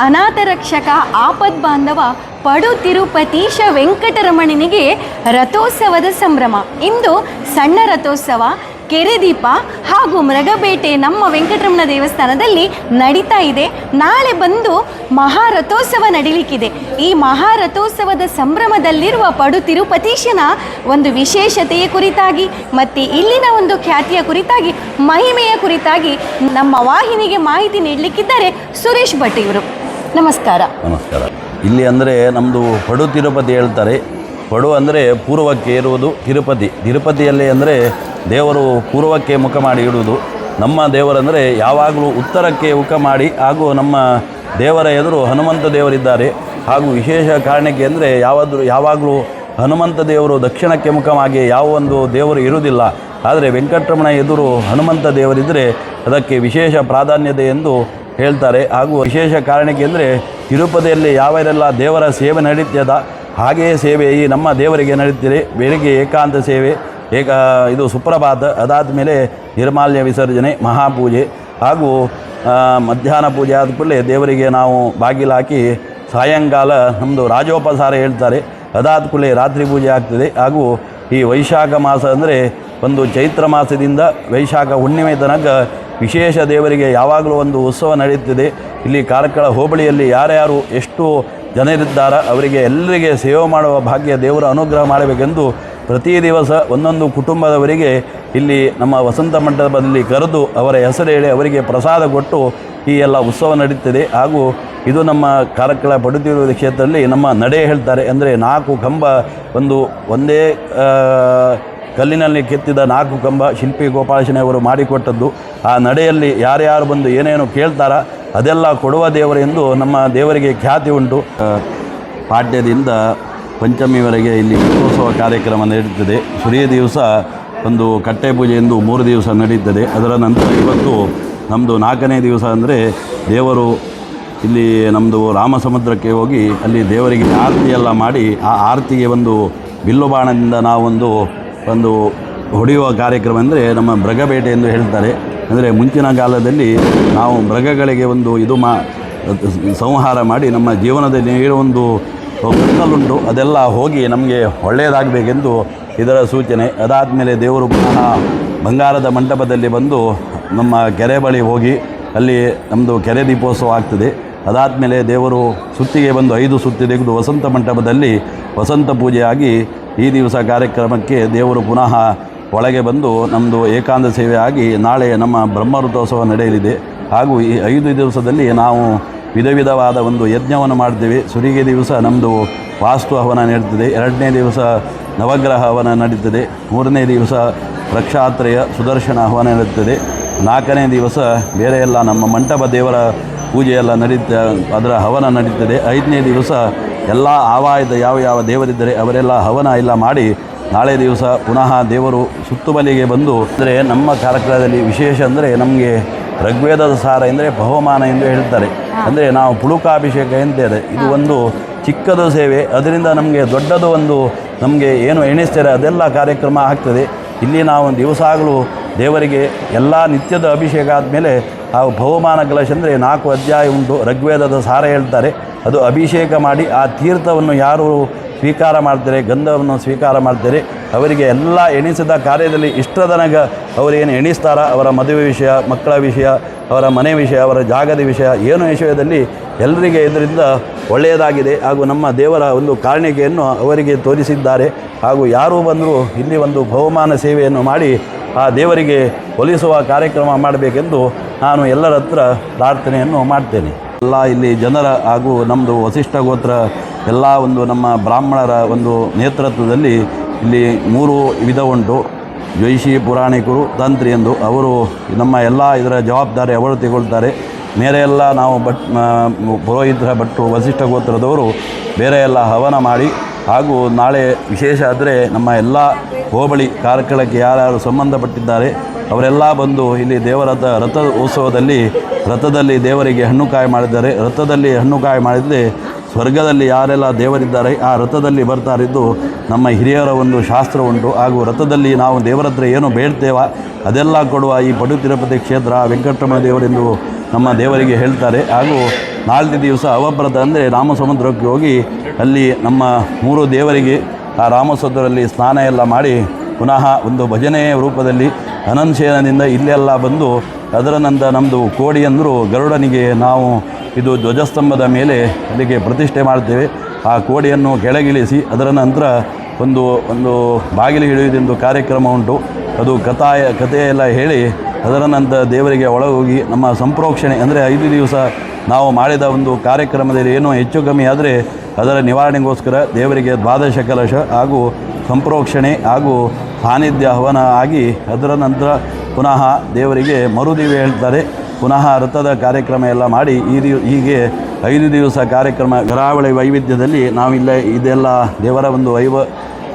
ಅನಾಥ ರಕ್ಷಕ ಆಪದ್ ಬಾಂಧವ ಪಡು ತಿರುಪತೀಶ ವೆಂಕಟರಮಣನಿಗೆ ರಥೋತ್ಸವದ ಸಂಭ್ರಮ. ಇಂದು ಸಣ್ಣ ರಥೋತ್ಸವ, ಕೆರೆದೀಪ ಹಾಗೂ ಮೃಗಬೇಟೆ ನಮ್ಮ ವೆಂಕಟರಮಣ ದೇವಸ್ಥಾನದಲ್ಲಿ ನಡೀತಾ ಇದೆ. ನಾಳೆ ಬಂದು ಮಹಾರಥೋತ್ಸವ ನಡೀಲಿಕ್ಕಿದೆ. ಈ ಮಹಾರಥೋತ್ಸವದ ಸಂಭ್ರಮದಲ್ಲಿರುವ ಪಡು ತಿರುಪತೀಶನ ಒಂದು ವಿಶೇಷತೆಯ ಕುರಿತಾಗಿ ಮತ್ತು ಇಲ್ಲಿನ ಒಂದು ಖ್ಯಾತಿಯ ಕುರಿತಾಗಿ, ಮಹಿಮೆಯ ಕುರಿತಾಗಿ ನಮ್ಮ ವಾಹಿನಿಗೆ ಮಾಹಿತಿ ನೀಡಲಿಕ್ಕಿದ್ದಾರೆ ಸುರೇಶ್ ಭಟ್ ಇವರು. ನಮಸ್ಕಾರ. ನಮಸ್ಕಾರ. ಇಲ್ಲಿ ಅಂದರೆ ನಮ್ಮದು ಪಡು ತಿರುಪತಿ ಹೇಳ್ತಾರೆ. ಪಡು ಅಂದರೆ ಪೂರ್ವಕ್ಕೆ ಇರುವುದು ತಿರುಪತಿ. ತಿರುಪತಿಯಲ್ಲಿ ಅಂದರೆ ದೇವರು ಪೂರ್ವಕ್ಕೆ ಮುಖ ಮಾಡಿ ಇಡುವುದು. ನಮ್ಮ ದೇವರಂದರೆ ಯಾವಾಗಲೂ ಉತ್ತರಕ್ಕೆ ಮುಖ ಮಾಡಿ, ಹಾಗೂ ನಮ್ಮ ದೇವರ ಎದುರು ಹನುಮಂತ ದೇವರಿದ್ದಾರೆ. ಹಾಗೂ ವಿಶೇಷ ಕಾರಣಕ್ಕೆ ಅಂದರೆ ಯಾವಾಗಲೂ ಹನುಮಂತ ದೇವರು ದಕ್ಷಿಣಕ್ಕೆ ಮುಖವಾಗಿ ಯಾವ ಒಂದು ದೇವರು ಇರುವುದಿಲ್ಲ. ಆದರೆ ವೆಂಕಟರಮಣ ಎದುರು ಹನುಮಂತ ದೇವರಿದ್ದರೆ ಅದಕ್ಕೆ ವಿಶೇಷ ಪ್ರಾಧಾನ್ಯತೆ ಎಂದು ಹೇಳ್ತಾರೆ. ಹಾಗೂ ವಿಶೇಷ ಕಾರಣಕ್ಕೆ ಅಂದರೆ ತಿರುಪತಿಯಲ್ಲಿ ಯಾವೆಲ್ಲ ದೇವರ ಸೇವೆ ನಡೀತದ ಹಾಗೆಯೇ ಸೇವೆ ಈ ನಮ್ಮ ದೇವರಿಗೆ ನಡೀತಿದೆ. ಬೆಳಿಗ್ಗೆ ಏಕಾಂತ ಸೇವೆ, ಇದು ಸುಪ್ರಭಾತ, ಅದಾದ ಮೇಲೆ ನಿರ್ಮಾಲ್ಯ ವಿಸರ್ಜನೆ, ಮಹಾಪೂಜೆ, ಹಾಗೂ ಮಧ್ಯಾಹ್ನ ಪೂಜೆ ಆದ ಕೂಡಲೇ ದೇವರಿಗೆ ನಾವು ಬಾಗಿಲಾಕಿ ಸಾಯಂಕಾಲ ನಮ್ಮದು ರಾಜೋಪಚಾರ ಹೇಳ್ತಾರೆ. ಅದಾದ ಕೂಡಲೇ ರಾತ್ರಿ ಪೂಜೆ ಆಗ್ತದೆ. ಹಾಗೂ ಈ ವೈಶಾಖ ಮಾಸ ಅಂದರೆ ಒಂದು ಚೈತ್ರ ಮಾಸದಿಂದ ವೈಶಾಖ ಹುಣ್ಣಿಮೆ ತನಕ ವಿಶೇಷ ದೇವರಿಗೆ ಯಾವಾಗಲೂ ಒಂದು ಉತ್ಸವ ನಡೆಯುತ್ತಿದೆ. ಇಲ್ಲಿ ಕಾರ್ಕಳ ಹೋಬಳಿಯಲ್ಲಿ ಯಾರ್ಯಾರು ಎಷ್ಟು ಜನರಿದ್ದಾರೆ ಅವರಿಗೆ ಎಲ್ಲರಿಗೆ ಸೇವೆ ಮಾಡುವ ಭಾಗ್ಯ ದೇವರ ಅನುಗ್ರಹ ಮಾಡಬೇಕೆಂದು ಪ್ರತಿ ದಿವಸ ಒಂದೊಂದು ಕುಟುಂಬದವರಿಗೆ ಇಲ್ಲಿ ನಮ್ಮ ವಸಂತ ಮಂಟಪದಲ್ಲಿ ಕರೆದು ಅವರ ಹೆಸರು ಹೇಳಿ ಅವರಿಗೆ ಪ್ರಸಾದ ಕೊಟ್ಟು ಈ ಎಲ್ಲ ಉತ್ಸವ ನಡೀತಿದೆ. ಹಾಗೂ ಇದು ನಮ್ಮ ಕಾರ್ಕಳ ಪಡು ತಿರುಪತಿ ಕ್ಷೇತ್ರದಲ್ಲಿ ನಮ್ಮ ನಡೆ ಹೇಳ್ತಾರೆ. ಅಂದರೆ 4 ಕಂಬ ಒಂದೇ ಕಲ್ಲಿನಲ್ಲಿ ಕೆತ್ತಿದ 4 ಕಂಬ ಶಿಲ್ಪಿ ಗೋಪಾಲಕೃಷ್ಣ ಅವರು ಮಾಡಿಕೊಟ್ಟದ್ದು. ಆ ನಡೆಯಲ್ಲಿ ಯಾರ್ಯಾರು ಬಂದು ಏನೇನು ಕೇಳ್ತಾರ ಅದೆಲ್ಲ ಕೊಡುವ ದೇವರು ಎಂದು ನಮ್ಮ ದೇವರಿಗೆ ಖ್ಯಾತಿ ಉಂಟು. ಪಾಡ್ಯದಿಂದ ಪಂಚಮಿವರೆಗೆ ಇಲ್ಲಿ ರಥೋತ್ಸವ ಕಾರ್ಯಕ್ರಮ ನಡೀತದೆ. ಸುರಿಯ ದಿವಸ ಒಂದು ಕಟ್ಟೆ ಪೂಜೆ ಎಂದು 3 ದಿವಸ ನಡೀತದೆ. ಅದರ ನಂತರ ಇವತ್ತು ನಮ್ಮದು 4ನೇ ದಿವಸ ಅಂದರೆ ದೇವರು ಇಲ್ಲಿ ನಮ್ಮದು ರಾಮಸಮುದ್ರಕ್ಕೆ ಹೋಗಿ ಅಲ್ಲಿ ದೇವರಿಗೆ ಆರತಿಯೆಲ್ಲ ಮಾಡಿ ಆ ಆರತಿಗೆ ಒಂದು ಬಿಲ್ಲು ಬಾಣದಿಂದ ನಾವೊಂದು ಹೊಡೆಯುವ ಕಾರ್ಯಕ್ರಮ ಅಂದರೆ ನಮ್ಮ ಮೃಗಬೇಟೆ ಎಂದು ಹೇಳ್ತಾರೆ. ಅಂದರೆ ಮುಂಚಿನ ಕಾಲದಲ್ಲಿ ನಾವು ಮೃಗಗಳಿಗೆ ಒಂದು ಸಂಹಾರ ಮಾಡಿ ನಮ್ಮ ಜೀವನದಲ್ಲಿ ಏನೋ ಒಂದು ಕತ್ತಲುಂಟು ಅದೆಲ್ಲ ಹೋಗಿ ನಮಗೆ ಒಳ್ಳೆಯದಾಗಬೇಕೆಂದು ಇದರ ಸೂಚನೆ. ಅದಾದಮೇಲೆ ದೇವರು ಪುನಃ ಬಂಗಾರದ ಮಂಟಪದಲ್ಲಿ ಬಂದು ನಮ್ಮ ಕೆರೆ ಬಳಿ ಹೋಗಿ ಅಲ್ಲಿ ನಮ್ಮದು ಕೆರೆ ದೀಪೋತ್ಸವ ಆಗ್ತದೆ. ಅದಾದಮೇಲೆ ದೇವರು ಸುತ್ತಿಗೆ ಬಂದು 5 ಸುತ್ತಿ ತೆಗೆದು ವಸಂತ ಮಂಟಪದಲ್ಲಿ ವಸಂತ ಪೂಜೆಯಾಗಿ ಈ ದಿವಸ ಕಾರ್ಯಕ್ರಮಕ್ಕೆ ದೇವರು ಪುನಃ ಒಳಗೆ ಬಂದು ನಮ್ಮದು ಏಕಾಂತ ಸೇವೆ ಆಗಿ ನಾಳೆ ನಮ್ಮ ಬ್ರಹ್ಮರಥೋತ್ಸವ ನಡೆಯಲಿದೆ. ಹಾಗೂ ಈ 5 ದಿವಸದಲ್ಲಿ ನಾವು ವಿಧವಾದ ಒಂದು ಯಜ್ಞವನ್ನು ಮಾಡ್ತೇವೆ. ಸುರಿಗೆ ದಿವಸ ನಮ್ಮದು ವಾಸ್ತು ಹವನ ನಡೀತದೆ. 2ನೇ ದಿವಸ ನವಗ್ರಹ ಹವನ ನಡೀತದೆ. 3ನೇ ದಿವಸ ರಕ್ಷಾತ್ರಯ ಸುದರ್ಶನ ಹವನ ನಡೀತದೆ. 4ನೇ ದಿವಸ ಬೇರೆ ಎಲ್ಲ ನಮ್ಮ ಮಂಟಪ ದೇವರ ಪೂಜೆಯೆಲ್ಲ ಅದರ ಹವನ ನಡೀತದೆ. 5ನೇ ದಿವಸ ಎಲ್ಲ ಆವಾಯದ ಯಾವ ದೇವರಿದ್ದರೆ ಅವರೆಲ್ಲ ಹವನ ಎಲ್ಲ ಮಾಡಿ ನಾಳೆ ದಿವಸ ಪುನಃ ದೇವರು ಸುತ್ತುಬಲಿಗೆ ಬಂದು. ಅಂದರೆ ನಮ್ಮ ಕಾರ್ಯಕ್ರಮದಲ್ಲಿ ವಿಶೇಷ ಅಂದರೆ ನಮಗೆ ಋಗ್ವೇದದ ಸಾರ ಅಂದರೆ ಬಹುಮಾನ ಎಂದು ಹೇಳ್ತಾರೆ. ಅಂದರೆ ನಾವು ಪುಳುಕಾಭಿಷೇಕ ಎಂತೇವೆ, ಇದು ಒಂದು ಚಿಕ್ಕದು ಸೇವೆ. ಅದರಿಂದ ನಮಗೆ ದೊಡ್ಡದು ಒಂದು ನಮಗೆ ಏನು ಎಣಿಸ್ತಾರೆ ಅದೆಲ್ಲ ಕಾರ್ಯಕ್ರಮ ಆಗ್ತದೆ. ಇಲ್ಲಿ ನಾವು ದಿವಸಾಗಲೂ ದೇವರಿಗೆ ಎಲ್ಲ ನಿತ್ಯದ ಅಭಿಷೇಕ ಆದಮೇಲೆ ಆ ಬಹುಮಾನ ಕಲಶ ಅಂದರೆ 4 ಅಧ್ಯಾಯ ಉಂಟು. ಋಗ್ವೇದದ ಸಾರ ಹೇಳ್ತಾರೆ. ಅದು ಅಭಿಷೇಕ ಮಾಡಿ ಆ ತೀರ್ಥವನ್ನು ಯಾರು ಸ್ವೀಕಾರ ಮಾಡ್ತಾರೆ, ಗಂಧವನ್ನು ಸ್ವೀಕಾರ ಮಾಡ್ತಾರೆ, ಅವರಿಗೆ ಎಲ್ಲ ಎಣಿಸಿದ ಕಾರ್ಯದಲ್ಲಿ ಇಷ್ಟದನಗ ಅವರೇನು ಎಣಿಸ್ತಾರ ಅವರ ಮದುವೆ ವಿಷಯ, ಮಕ್ಕಳ ವಿಷಯ, ಅವರ ಮನೆ ವಿಷಯ, ಅವರ ಜಾಗದ ವಿಷಯ ಏನು ವಿಷಯದಲ್ಲಿ ಎಲ್ಲರಿಗೆ ಇದರಿಂದ ಒಳ್ಳೆಯದಾಗಿದೆ. ಹಾಗೂ ನಮ್ಮ ದೇವರ ಒಂದು ಕಾರಣಿಕೆಯನ್ನು ಅವರಿಗೆ ತೋರಿಸಿದ್ದಾರೆ. ಹಾಗೂ ಯಾರೂ ಬಂದರೂ ಇಲ್ಲಿ ಒಂದು ಬಹುಮಾನ ಸೇವೆಯನ್ನು ಮಾಡಿ ಆ ದೇವರಿಗೆ ಒಲಿಸುವ ಕಾರ್ಯಕ್ರಮ ಮಾಡಬೇಕೆಂದು ನಾನು ಎಲ್ಲರ ಹತ್ರ ಪ್ರಾರ್ಥನೆಯನ್ನು ಮಾಡ್ತೇನೆ. ಎಲ್ಲ ಇಲ್ಲಿ ಜನರ ಹಾಗೂ ನಮ್ಮದು ವಸಿಷ್ಠ ಗೋತ್ರ ಎಲ್ಲ ಒಂದು ನಮ್ಮ ಬ್ರಾಹ್ಮಣರ ಒಂದು ನೇತೃತ್ವದಲ್ಲಿ ಇಲ್ಲಿ 3 ವಿಧ ಉಂಟು. ಜ್ಯೋತಿಷಿ, ಪುರಾಣಿಕರು, ತಂತ್ರಿ ಎಂದು ಅವರು ನಮ್ಮ ಎಲ್ಲ ಇದರ ಜವಾಬ್ದಾರಿ ಅವರು ತಗೊಳ್ತಾರೆ. ಬೇರೆ ಎಲ್ಲ ನಾವು ಪುರೋಹಿತರ ಭಟ್ರು ವಸಿಷ್ಠ ಗೋತ್ರದವರು ಬೇರೆ ಎಲ್ಲ ಹವನ ಮಾಡಿ. ಹಾಗೂ ನಾಳೆ ವಿಶೇಷ ಆದರೆ ನಮ್ಮ ಎಲ್ಲ ಹೋಬಳಿ ಕಾರ್ಕಳಕ್ಕೆ ಯಾರ್ಯಾರು ಸಂಬಂಧಪಟ್ಟಿದ್ದಾರೆ ಅವರೆಲ್ಲ ಬಂದು ಇಲ್ಲಿ ದೇವರ ರಥ ಉತ್ಸವದಲ್ಲಿ ರಥದಲ್ಲಿ ದೇವರಿಗೆ ಹಣ್ಣುಕಾಯಿ ಮಾಡಿದ್ದಾರೆ. ರಥದಲ್ಲಿ ಹಣ್ಣುಕಾಯಿ ಮಾಡಿದರೆ ಸ್ವರ್ಗದಲ್ಲಿ ಯಾರೆಲ್ಲ ದೇವರಿದ್ದಾರೆ ಆ ರಥದಲ್ಲಿ ಬರ್ತಾರಿದ್ದು ನಮ್ಮ ಹಿರಿಯರ ಒಂದು ಶಾಸ್ತ್ರ ಉಂಟು. ಹಾಗೂ ರಥದಲ್ಲಿ ನಾವು ದೇವರ ಹತ್ರ ಏನು ಬೇಡ್ತೇವ ಅದೆಲ್ಲ ಕೊಡುವ ಈ ಪಡು ತಿರುಪತಿ ಕ್ಷೇತ್ರ ವೆಂಕಟರಮಣ ದೇವರೆಂದು ನಮ್ಮ ದೇವರಿಗೆ ಹೇಳ್ತಾರೆ. ಹಾಗೂ ನಾಲ್ಕು ದಿವಸ ಅವಭ್ರತ ಅಂದರೆ ರಾಮಸಮುದ್ರಕ್ಕೆ ಹೋಗಿ ಅಲ್ಲಿ ನಮ್ಮ 3 ದೇವರಿಗೆ ಆ ರಾಮಸಮುದ್ರದಲ್ಲಿ ಸ್ನಾನ ಎಲ್ಲ ಮಾಡಿ ಪುನಃ ಒಂದು ಭಜನೆಯ ರೂಪದಲ್ಲಿ ಅನಂತಶಯನದಿಂದ ಇಲ್ಲೆಲ್ಲ ಬಂದು ಅದರ ನಂತರ ನಮ್ಮದು ಕೋಡಿ ಅಂದರೂ ಗರುಡನಿಗೆ ನಾವು ಇದು ಧ್ವಜಸ್ತಂಭದ ಮೇಲೆ ಅಲ್ಲಿಗೆ ಪ್ರತಿಷ್ಠೆ ಮಾಡ್ತೇವೆ. ಆ ಕೋಡಿಯನ್ನು ಕೆಳಗಿಳಿಸಿ ಅದರ ನಂತರ ಒಂದು ಬಾಗಿಲು ಹಿಡಿಯುವುದೆಂದು ಕಾರ್ಯಕ್ರಮ ಉಂಟು. ಅದು ಕಥೆಯೆಲ್ಲ ಹೇಳಿ ಅದರ ನಂತರ ದೇವರಿಗೆ ಒಳಗೋಗಿ ನಮ್ಮ ಸಂಪ್ರೋಕ್ಷಣೆ ಅಂದರೆ 5 ದಿವಸ ನಾವು ಮಾಡಿದ ಒಂದು ಕಾರ್ಯಕ್ರಮದಲ್ಲಿ ಏನೋ ಹೆಚ್ಚು ಕಮ್ಮಿ ಆದರೆ ಅದರ ನಿವಾರಣೆಗೋಸ್ಕರ ದೇವರಿಗೆ 12 ಕಲಶ ಹಾಗೂ ಸಂಪ್ರೋಕ್ಷಣೆ ಹಾಗೂ ಸಾನ್ನಿಧ್ಯ ಹವನ ಆಗಿ ಅದರ ನಂತರ ಪುನಃ ದೇವರಿಗೆ ಮರುದಿವೆ ಹೇಳ್ತಾರೆ. ಪುನಃ ರಥದ ಕಾರ್ಯಕ್ರಮ ಎಲ್ಲ ಮಾಡಿ ಹೀಗೆ 5 ದಿವಸ ಕಾರ್ಯಕ್ರಮ ಕರಾವಳಿ ವೈವಿಧ್ಯದಲ್ಲಿ ನಾವಿಲ್ಲ ಇದೆಲ್ಲ ದೇವರ ಒಂದು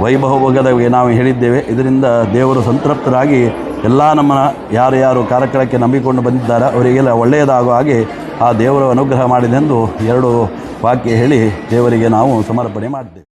ವೈಭವದ ನಾವು ಹೇಳಿದ್ದೇವೆ. ಇದರಿಂದ ದೇವರು ಸಂತೃಪ್ತರಾಗಿ ಎಲ್ಲ ನಮ್ಮನ್ನು ಯಾರು ಕಾರ್ಯಕ್ರಮಕ್ಕೆ ನಂಬಿಕೊಂಡು ಬಂದಿದ್ದಾರೆ ಅವರಿಗೆಲ್ಲ ಒಳ್ಳೆಯದಾಗುವ ಹಾಗೆ ಆ ದೇವರು ಅನುಗ್ರಹ ಮಾಡಿದೆಂದು 2 ವಾಕ್ಯ ಹೇಳಿ ದೇವರಿಗೆ ನಾವು ಸಮರ್ಪಣೆ ಮಾಡ್ತೇವೆ.